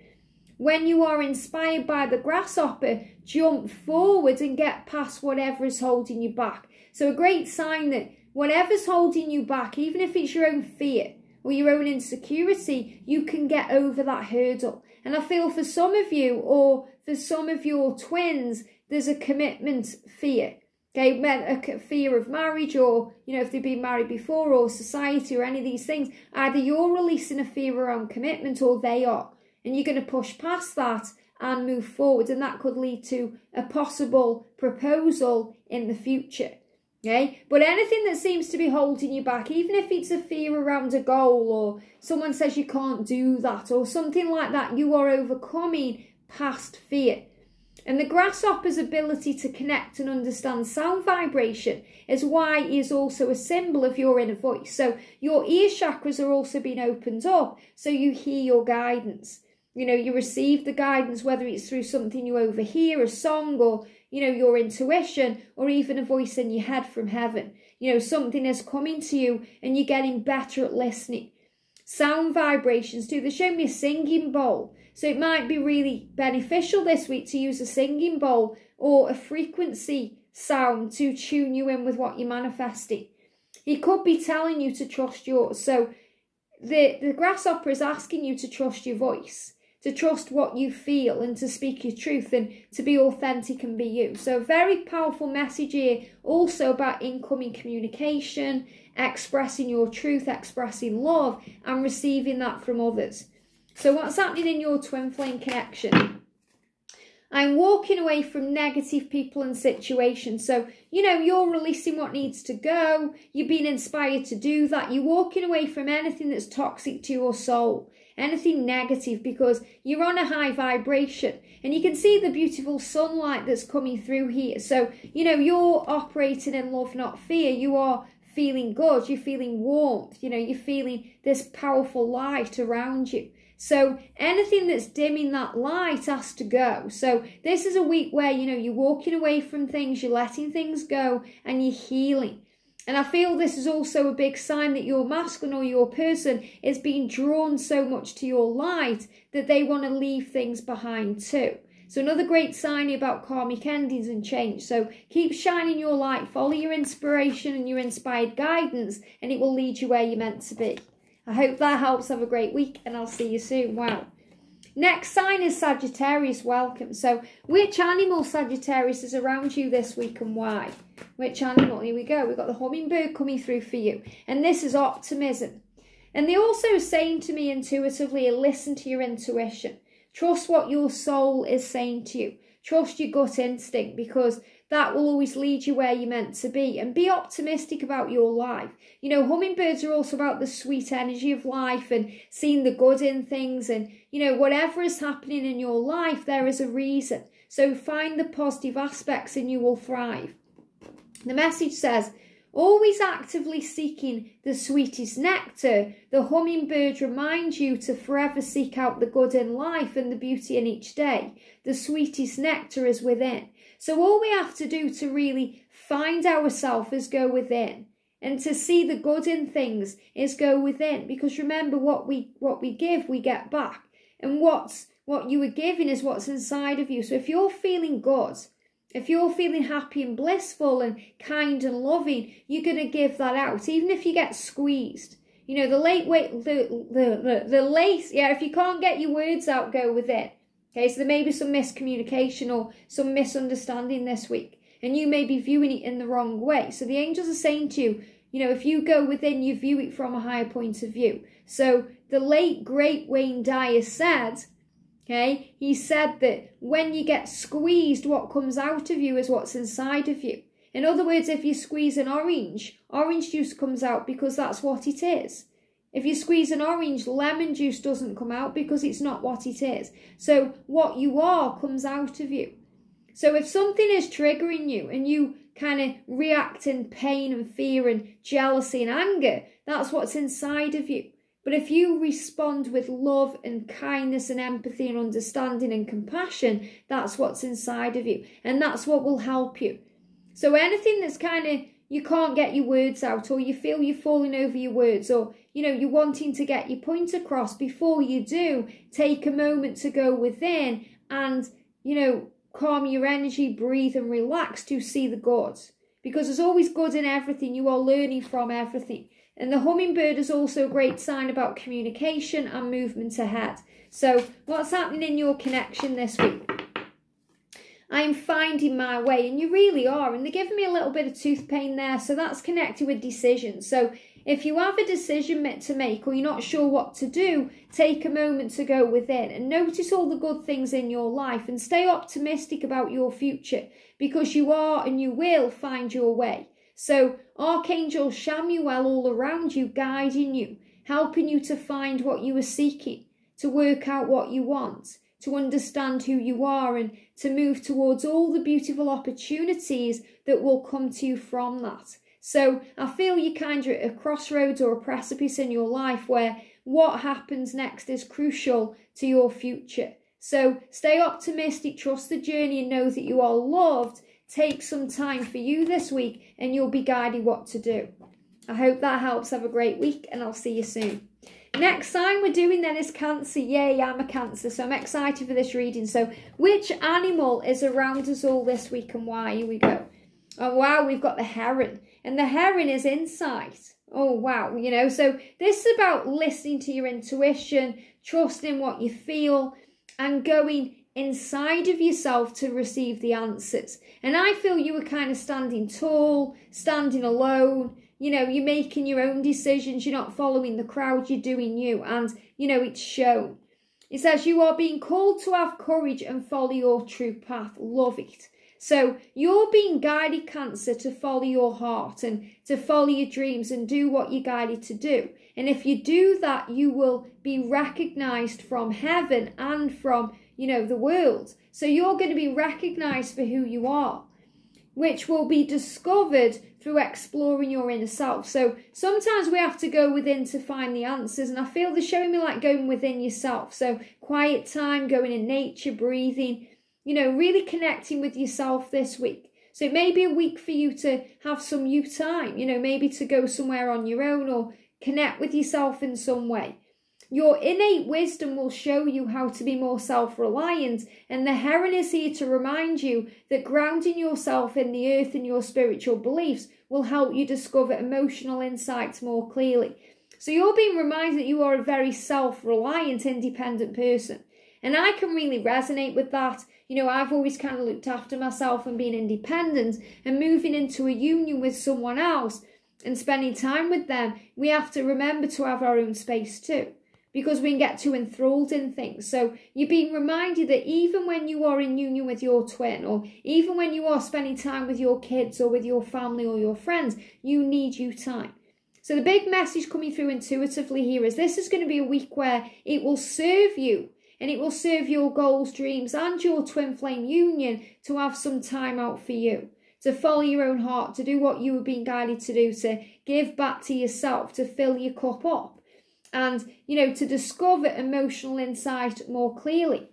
When you are inspired by the grasshopper, jump forward and get past whatever is holding you back. So a great sign that whatever's holding you back, even if it's your own fear or your own insecurity, you can get over that hurdle. And I feel for some of you, or for some of your twins, there's a commitment fear. Okay, a fear of marriage, or, you know, if they've been married before, or society, or any of these things. Either you're releasing a fear around commitment or they are. And you're going to push past that and move forward. And that could lead to a possible proposal in the future. Okay? But anything that seems to be holding you back, even if it's a fear around a goal, or someone says you can't do that, or something like that, you are overcoming past fear. And the grasshopper's ability to connect and understand sound vibration is why it is also a symbol of your inner voice. So your ear chakras are also being opened up, so you hear your guidance. You know, you receive the guidance, whether it's through something you overhear, a song, or, you know, your intuition, or even a voice in your head from heaven. You know, something is coming to you and you're getting better at listening. Sound vibrations too. They show me a singing bowl. So it might be really beneficial this week to use a singing bowl or a frequency sound to tune you in with what you're manifesting. He could be telling you to trust yours. So the grasshopper is asking you to trust your voice, to trust what you feel, and to speak your truth, and to be authentic and be you. So a very powerful message here also about incoming communication, expressing your truth, expressing love, and receiving that from others. So what's happening in your twin flame connection? I'm walking away from negative people and situations. So, you know, you're releasing what needs to go. You're being inspired to do that. You're walking away from anything that's toxic to your soul, anything negative, because you're on a high vibration. And you can see the beautiful sunlight that's coming through here. So, you know, you're operating in love, not fear. You are feeling good. You're feeling warmth. You know, you're feeling this powerful light around you. So anything that's dimming that light has to go. So this is a week where, you know, you're walking away from things, you're letting things go, and you're healing. And I feel this is also a big sign that your masculine or your person is being drawn so much to your light that they want to leave things behind too. So another great sign about karmic endings and change. So keep shining your light, follow your inspiration and your inspired guidance, and it will lead you where you're meant to be. I hope that helps. Have a great week, and I'll see you soon. Wow. Next sign is Sagittarius. Welcome. So which animal, Sagittarius, is around you this week and why? Which animal? Here we go. We've got the hummingbird coming through for you. And this is optimism. And they're also saying to me intuitively, listen to your intuition. Trust what your soul is saying to you. Trust your gut instinct, because that will always lead you where you're meant to be. And be optimistic about your life. You know, hummingbirds are also about the sweet energy of life and seeing the good in things. And, you know, whatever is happening in your life, there is a reason. So find the positive aspects and you will thrive. The message says, always actively seeking the sweetest nectar, the hummingbird reminds you to forever seek out the good in life and the beauty in each day. The sweetest nectar is within. So all we have to do to really find ourselves is go within. And to see the good in things is go within. Because remember, what we give, we get back. And what you were giving is what's inside of you. So if you're feeling good, if you're feeling happy and blissful and kind and loving, you're going to give that out, even if you get squeezed. You know, if you can't get your words out, go within. Okay, so there may be some miscommunication or some misunderstanding this week, and you may be viewing it in the wrong way. So the angels are saying to you, you know, if you go within, you view it from a higher point of view. So the late, great Wayne Dyer said, okay, he said that when you get squeezed, what comes out of you is what's inside of you. In other words, if you squeeze an orange juice comes out because that's what it is. If you squeeze an orange, lemon juice doesn't come out because it's not what it is. So what you are comes out of you. So if something is triggering you and you kind of react in pain and fear and jealousy and anger, that's what's inside of you. But if you respond with love and kindness and empathy and understanding and compassion, that's what's inside of you. And that's what will help you. So anything that's kind of, you can't get your words out, or you feel you're falling over your words, or, you know, you're wanting to get your point across, before you do, take a moment to go within and, you know, calm your energy, breathe and relax to see the good. Because there's always good in everything. You are learning from everything. And the hummingbird is also a great sign about communication and movement ahead. So what's happening in your connection this week? I am finding my way, and you really are. And they're giving me a little bit of tooth pain there. So that's connected with decisions. So if you have a decision to make, or you're not sure what to do, take a moment to go within and notice all the good things in your life and stay optimistic about your future, because you are and you will find your way. So Archangel Chamuel all around you, guiding you, helping you to find what you are seeking, to work out what you want, to understand who you are, and to move towards all the beautiful opportunities that will come to you from that. So I feel you're kind of at a crossroads or a precipice in your life where what happens next is crucial to your future. So stay optimistic, trust the journey, and know that you are loved. Take some time for you this week and you'll be guided what to do. I hope that helps. Have a great week and I'll see you soon. Next sign we're doing then is Cancer. Yay, I'm a Cancer, so I'm excited for this reading. So which animal is around us all this week and why? Here we go. Oh wow, we've got the heron. And the heron is insight. Oh wow, you know, so this is about listening to your intuition, trusting what you feel, and going inside of yourself to receive the answers. And I feel you were kind of standing tall, standing alone. You know, you're making your own decisions. You're not following the crowd. You're doing you. And, you know, it's shown. It says you are being called to have courage and follow your true path. Love it. So you're being guided, Cancer, to follow your heart and to follow your dreams and do what you're guided to do. And if you do that, you will be recognized from heaven and from, you know, the world. So you're going to be recognized for who you are, which will be discovered through exploring your inner self. So sometimes we have to go within to find the answers. And I feel they're showing me like going within yourself. So quiet time, going in nature, breathing, you know, really connecting with yourself this week. So it may be a week for you to have some you time, you know, maybe to go somewhere on your own or connect with yourself in some way. Your innate wisdom will show you how to be more self-reliant, and the heron is here to remind you that grounding yourself in the earth and your spiritual beliefs will help you discover emotional insights more clearly. So you're being reminded that you are a very self-reliant, independent person. And I can really resonate with that. You know, I've always kind of looked after myself and been independent, and moving into a union with someone else and spending time with them, we have to remember to have our own space too. because we can get too enthralled in things. So you're being reminded that even when you are in union with your twin, or even when you are spending time with your kids or with your family or your friends, you need you time. So the big message coming through intuitively here is this is going to be a week where it will serve you, and it will serve your goals, dreams, and your twin flame union to have some time out for you, to follow your own heart, to do what you were being guided to do, to give back to yourself, to fill your cup up, and, you know, to discover emotional insight more clearly.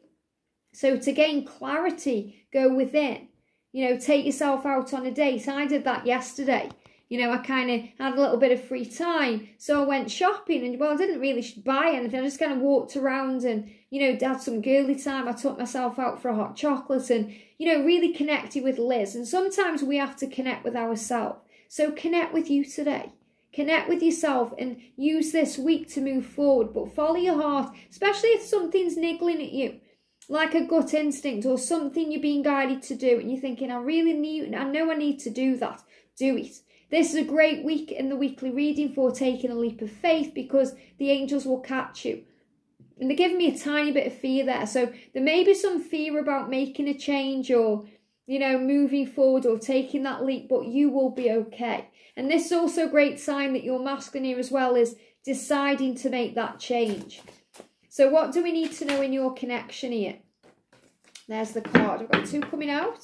So to gain clarity, go within, you know, take yourself out on a date. I did that yesterday. You know, I kind of had a little bit of free time, so I went shopping, and, well, I didn't really buy anything. I just kind of walked around and, you know, had some girly time. I took myself out for a hot chocolate and, you know, really connected with Liz. And sometimes we have to connect with ourselves. So connect with you today. Connect with yourself and use this week to move forward. But follow your heart, especially if something's niggling at you, like a gut instinct or something you're being guided to do, and you're thinking, I know I need to do that. Do it. This is a great week in the weekly reading for taking a leap of faith, because the angels will catch you. And they're giving me a tiny bit of fear there. So there may be some fear about making a change or, you know, moving forward or taking that leap, but you will be okay. And this is also a great sign that your masculine here as well is deciding to make that change. So what do we need to know in your connection here? There's the card. I've got two coming out.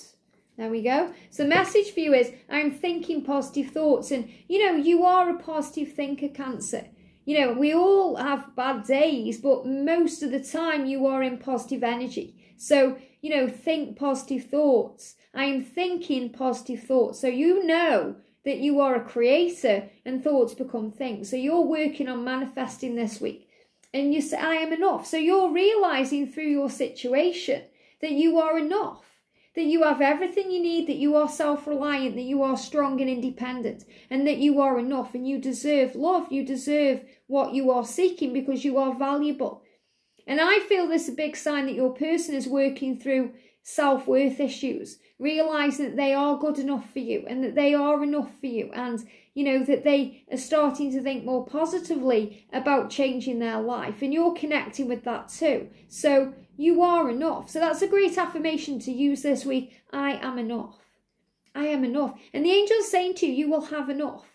There we go. So the message for you is, I'm thinking positive thoughts. And, you know, you are a positive thinker, Cancer. You know, we all have bad days, but most of the time you are in positive energy. So, you know, think positive thoughts. I am thinking positive thoughts. So you know that you are a creator and thoughts become things. So you're working on manifesting this week. And you say, I am enough. So you're realizing through your situation that you are enough. That you have everything you need, that you are self-reliant, that you are strong and independent, and that you are enough, and you deserve love. You deserve what you are seeking because you are valuable. And I feel this is a big sign that your person is working through self-worth issues, realizing that they are good enough for you and that they are enough for you, and, you know, that they are starting to think more positively about changing their life, and you're connecting with that too. So you are enough. So that's a great affirmation to use this week. I am enough. I am enough. And the angel's saying to you, you will have enough,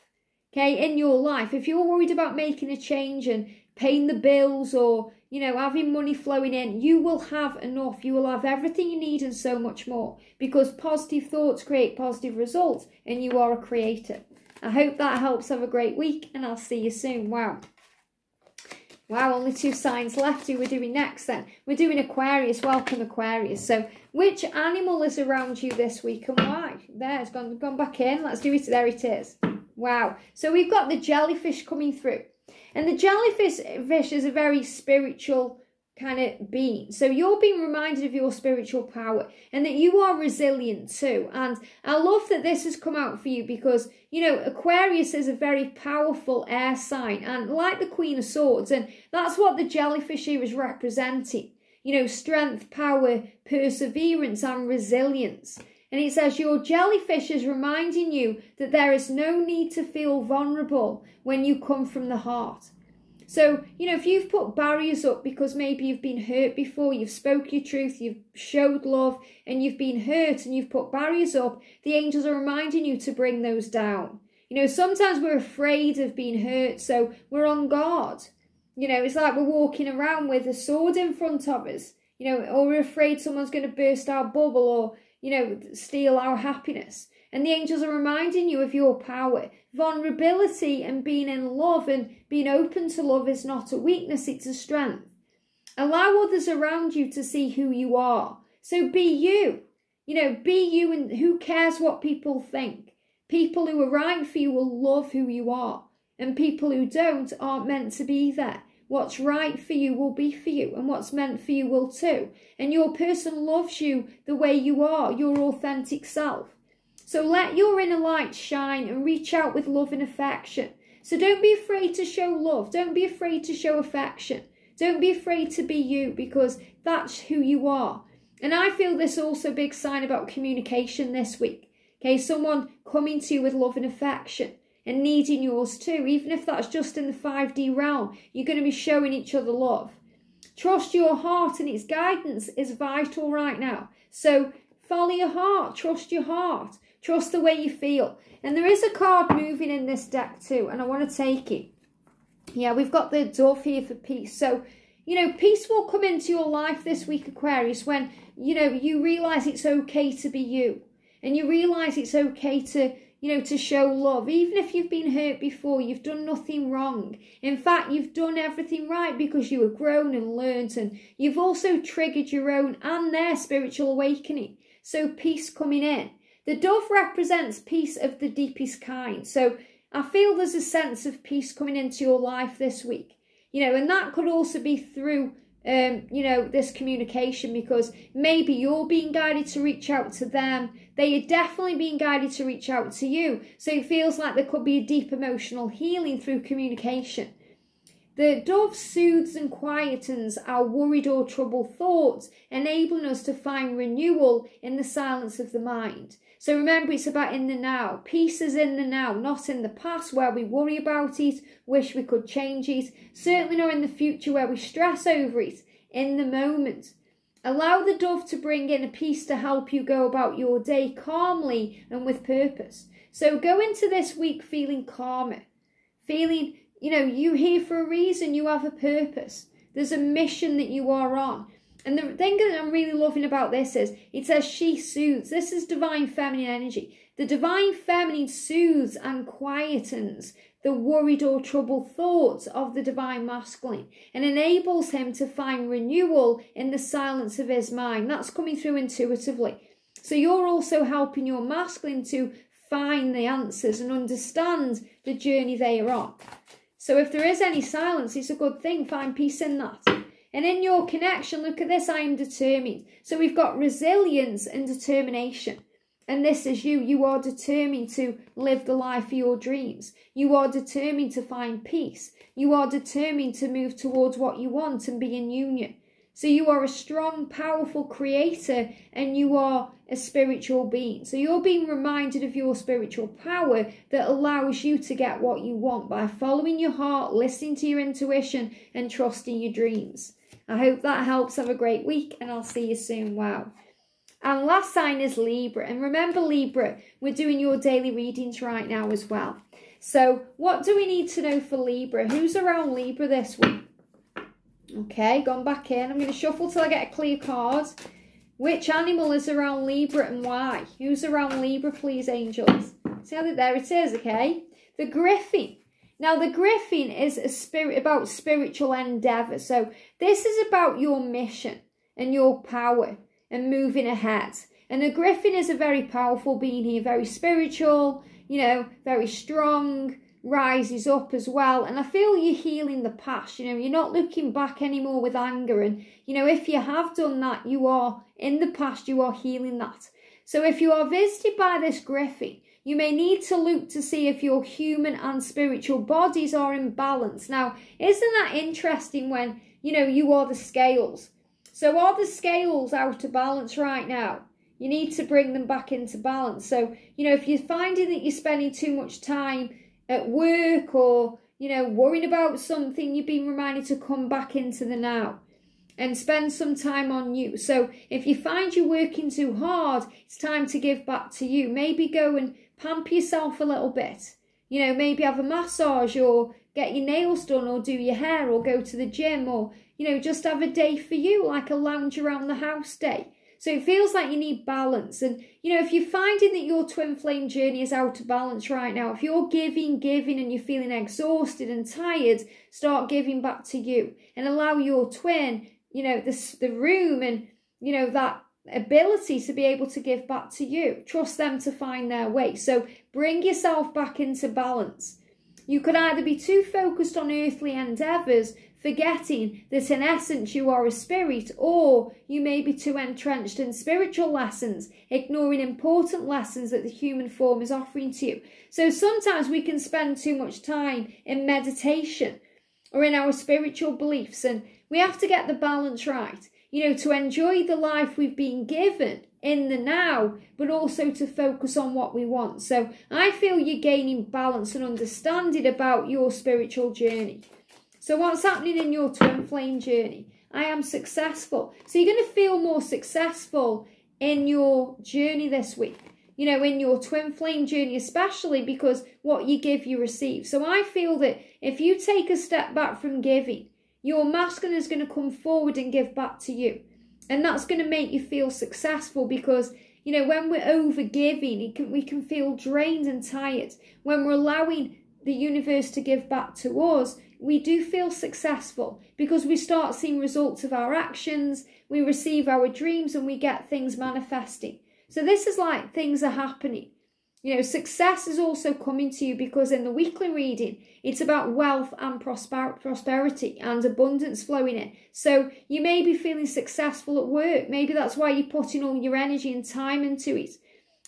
okay, in your life. If you're worried about making a change and paying the bills or, you know, having money flowing in, you will have enough. You will have everything you need and so much more, because positive thoughts create positive results, and you are a creator. I hope that helps. Have a great week, and I'll see you soon. Wow. Wow, only 2 signs left. Who we're doing next then? We're doing Aquarius. Welcome, Aquarius. So which animal is around you this week and why? There, it's gone back in. Let's do it. There it is. Wow. So we've got the jellyfish coming through. And the jellyfish is a very spiritual kind of being. So you're being reminded of your spiritual power and that you are resilient too. And I love that this has come out for you because, you know, Aquarius is a very powerful air sign, and like the Queen of Swords, and that's what the jellyfish here is representing. You know, strength, power, perseverance and resilience. And it says your jellyfish is reminding you that there is no need to feel vulnerable when you come from the heart. So, you know, if you've put barriers up because maybe you've been hurt before, you've spoke your truth, you've showed love, and you've been hurt and you've put barriers up, the angels are reminding you to bring those down. You know, sometimes we're afraid of being hurt, so we're on guard. You know, it's like we're walking around with a sword in front of us, you know, or we're afraid someone's going to burst our bubble or, you know, steal our happiness. And the angels are reminding you of your power. Vulnerability and being in love and being open to love is not a weakness, it's a strength. Allow others around you to see who you are. So be you. You know, be you, and who cares what people think? People who are right for you will love who you are. And people who don't aren't meant to be there. What's right for you will be for you, and what's meant for you will too. And your person loves you the way you are, your authentic self. So let your inner light shine and reach out with love and affection. So don't be afraid to show love. Don't be afraid to show affection. Don't be afraid to be you, because that's who you are. And I feel this also big sign about communication this week. Okay, someone coming to you with love and affection. and needing yours too. Even if that's just in the 5D realm, you're going to be showing each other love. Trust your heart, and its guidance is vital right now. So follow your heart, trust your heart, trust the way you feel. And there is a card moving in this deck too, and I want to take it. Yeah, we've got the dove here for peace. So, you know, peace will come into your life this week, Aquarius, when, you know, you realise it's okay to be you. And you realise it's okay to, you know, to show love. Even if you've been hurt before, you've done nothing wrong. In fact, you've done everything right because you have grown and learnt, and you've also triggered your own and their spiritual awakening. So peace coming in. The dove represents peace of the deepest kind. So I feel there's a sense of peace coming into your life this week. You know, and that could also be through, you know, this communication, because maybe you're being guided to reach out to them. They are definitely being guided to reach out to you. So it feels like there could be a deep emotional healing through communication. The dove soothes and quietens our worried or troubled thoughts, enabling us to find renewal in the silence of the mind. So remember, it's about in the now. Peace is in the now, not in the past where we worry about it, wish we could change it. Certainly not in the future where we stress over it. In the moment. Allow the dove to bring in a peace to help you go about your day calmly and with purpose. So go into this week feeling calmer. Feeling, you know, you're here for a reason. You have a purpose. There's a mission that you are on. And the thing that I'm really loving about this is, it says she soothes. This is divine feminine energy. The divine feminine soothes and quietens the worried or troubled thoughts of the divine masculine and enables him to find renewal in the silence of his mind. That's coming through intuitively. So you're also helping your masculine to find the answers and understand the journey they are on. So if there is any silence, it's a good thing. Find peace in that. And in your connection, look at this, I am determined. So we've got resilience and determination. And this is you. You are determined to live the life of your dreams. You are determined to find peace. You are determined to move towards what you want and be in union. So you are a strong, powerful creator, and you are a spiritual being. So you're being reminded of your spiritual power that allows you to get what you want by following your heart, listening to your intuition, and trusting your dreams. I hope that helps. Have a great week, and I'll see you soon. Wow. And last sign is Libra. And remember, Libra, we're doing your daily readings right now as well. So what do we need to know for Libra? Who's around Libra this week? Okay, gone back in. I'm going to shuffle till I get a clear card. Which animal is around Libra and why? Who's around Libra, please, angels? See how there it is, okay? The Griffin. Now, the Griffin is about spiritual endeavour. So this is about your mission and your power and moving ahead. And the Griffin is a very powerful being here, very spiritual, you know, very strong, rises up as well. And I feel you're healing the past. You know, you're not looking back anymore with anger. And, you know, if you have done that, you are, in the past, you are healing that. So if you are visited by this Griffin, you may need to look to see if your human and spiritual bodies are in balance. Now, isn't that interesting when, you know, you are the scales? So are the scales out of balance right now? You need to bring them back into balance. So, you know, if you're finding that you're spending too much time at work or, you know, worrying about something, you've been reminded to come back into the now and spend some time on you. So if you find you're working too hard, it's time to give back to you. Maybe go and pamper yourself a little bit. You know, maybe have a massage or get your nails done or do your hair or go to the gym or, you know, just have a day for you, like a lounge around the house day. So it feels like you need balance. And, you know, if you're finding that your twin flame journey is out of balance right now, if you're giving and you're feeling exhausted and tired, start giving back to you and allow your twin, you know, the room and, you know, that ability to be able to give back to you. Trust them to find their way. So bring yourself back into balance. You could either be too focused on earthly endeavours, forgetting that in essence you are a spirit, or you may be too entrenched in spiritual lessons, ignoring important lessons that the human form is offering to you. So sometimes we can spend too much time in meditation or in our spiritual beliefs, and we have to get the balance right, you know, to enjoy the life we've been given in the now, but also to focus on what we want. So I feel you're gaining balance and understanding about your spiritual journey. So what's happening in your twin flame journey? I am successful. So you're going to feel more successful in your journey this week. You know, in your twin flame journey, especially because what you give, you receive. So I feel that if you take a step back from giving, your masculine is going to come forward and give back to you. And that's going to make you feel successful because, you know, when we're over giving, we can feel drained and tired. When we're allowing the universe to give back to us, we do feel successful because we start seeing results of our actions, we receive our dreams, and we get things manifesting. So this is like things are happening. You know, success is also coming to you because in the weekly reading, it's about wealth and prosperity and abundance flowing in. So you may be feeling successful at work. Maybe that's why you're putting all your energy and time into it.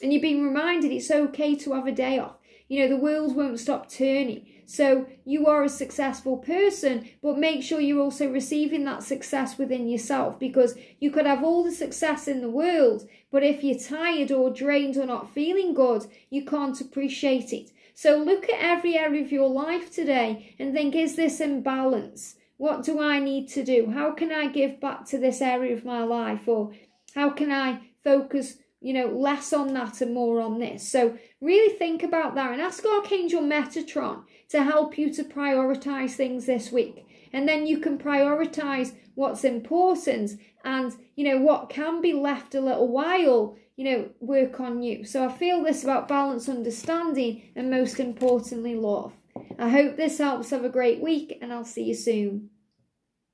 And you're being reminded it's okay to have a day off. You know, the world won't stop turning. So you are a successful person, but make sure you're also receiving that success within yourself, because you could have all the success in the world, but if you're tired or drained or not feeling good, you can't appreciate it. So look at every area of your life today and think, is this in balance? What do I need to do? How can I give back to this area of my life? Or how can I focus, you know, less on that and more on this? So really think about that and ask Archangel Metatron to help you to prioritize things this week. And then you can prioritize what's important and, you know, what can be left a little while, you know, work on you. So I feel this about balance, understanding, and most importantly, love. I hope this helps. Have a great week, and I'll see you soon.